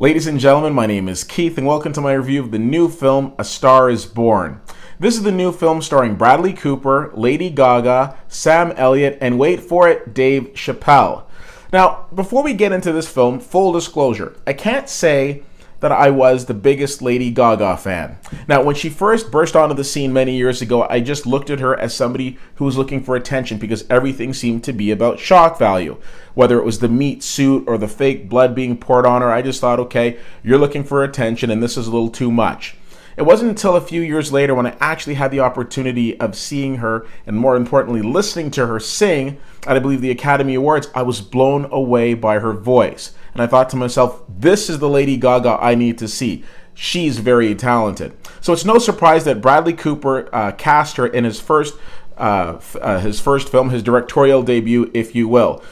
Ladies and gentlemen, my name is Keith and welcome to my review of the new film, A Star is Born. This is the new film starring Bradley Cooper, Lady Gaga, Sam Elliott, and wait for it, Dave Chappelle. Now, before we get into this film, full disclosure, I can't say that I was the biggest Lady Gaga fan. Now, when she first burst onto the scene many years ago, I just looked at her as somebody who was looking for attention because everything seemed to be about shock value. Whether it was the meat suit or the fake blood being poured on her, I just thought, okay, you're looking for attention and this is a little too much. It wasn't until a few years later when I actually had the opportunity of seeing her and more importantly listening to her sing at I believe the Academy Awards, I was blown away by her voice. And I thought to myself, this is the Lady Gaga I need to see. She's very talented. So it's no surprise that Bradley Cooper cast her in his first film, his directorial debut, if you will.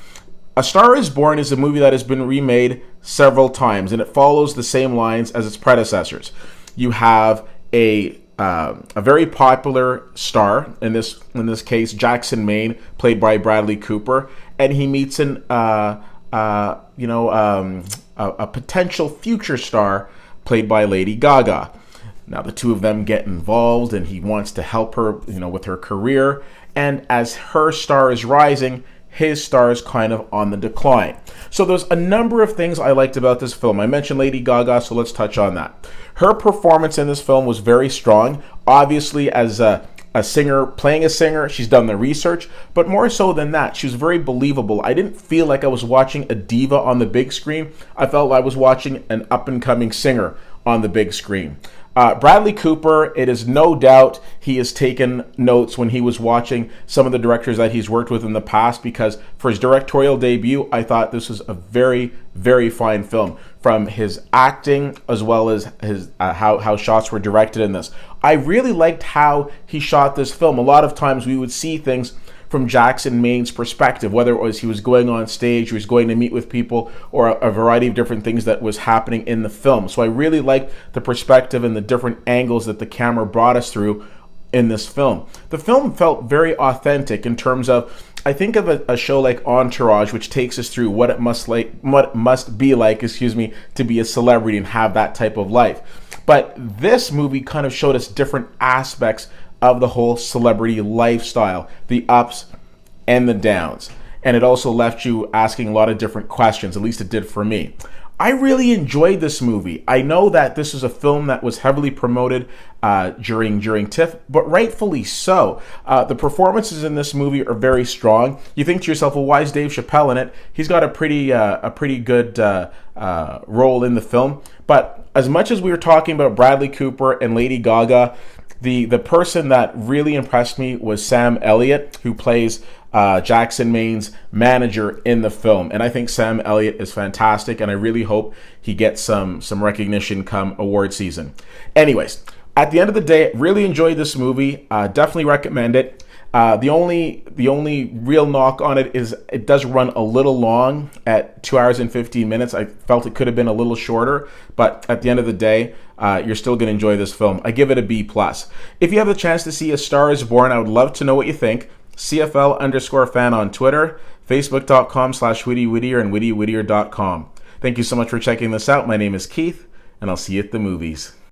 A Star is Born is a movie that has been remade several times, and it follows the same lines as its predecessors. You have a very popular star, in this case, Jackson Maine, played by Bradley Cooper, and he meets a potential future star played by Lady Gaga. Now the two of them get involved, and he wants to help her, with her career. And as her star is rising, his star is kind of on the decline. So there's a number of things I liked about this film. I mentioned Lady Gaga, so let's touch on that. Her performance in this film was very strong. Obviously, as a singer, playing a singer, she's done the research, but more so than that, she was very believable. I didn't feel like I was watching a diva on the big screen. I felt I was watching an up-and-coming singer on the big screen. Bradley Cooper, it is no doubt he has taken notes when he was watching some of the directors that he's worked with in the past, because for his directorial debut, I thought this was a very, very fine film. From his acting as well as his how shots were directed in this. I really liked how he shot this film. A lot of times we would see things from Jackson Maine's perspective, whether it was he was going on stage, he was going to meet with people, or a variety of different things that was happening in the film. So I really liked the perspective and the different angles that the camera brought us through in this film. The film felt very authentic in terms of, I think of a show like Entourage, which takes us through what it must be like, to be a celebrity and have that type of life. But this movie kind of showed us different aspects of the whole celebrity lifestyle, the ups and the downs. And it also left you asking a lot of different questions, at least it did for me. I really enjoyed this movie. I know that this is a film that was heavily promoted during TIFF, but rightfully so. The performances in this movie are very strong. You think to yourself, well, why is Dave Chappelle in it? He's got a pretty good role in the film. But as much as we were talking about Bradley Cooper and Lady Gaga, the person that really impressed me was Sam Elliott, who plays Jackson Maine's manager in the film. And I think Sam Elliott is fantastic, and I really hope he gets some recognition come award season. Anyways, at the end of the day, really enjoyed this movie. Definitely recommend it. The only real knock on it is it does run a little long at 2 hours and 15 minutes. I felt it could have been a little shorter, but at the end of the day, you're still going to enjoy this film. I give it a B+. If you have the chance to see A Star is Born, I would love to know what you think. CFL_fan on Twitter, Facebook.com/WhittyWhittier and WhittyWhittier.com. Thank you so much for checking this out. My name is Keith, and I'll see you at the movies.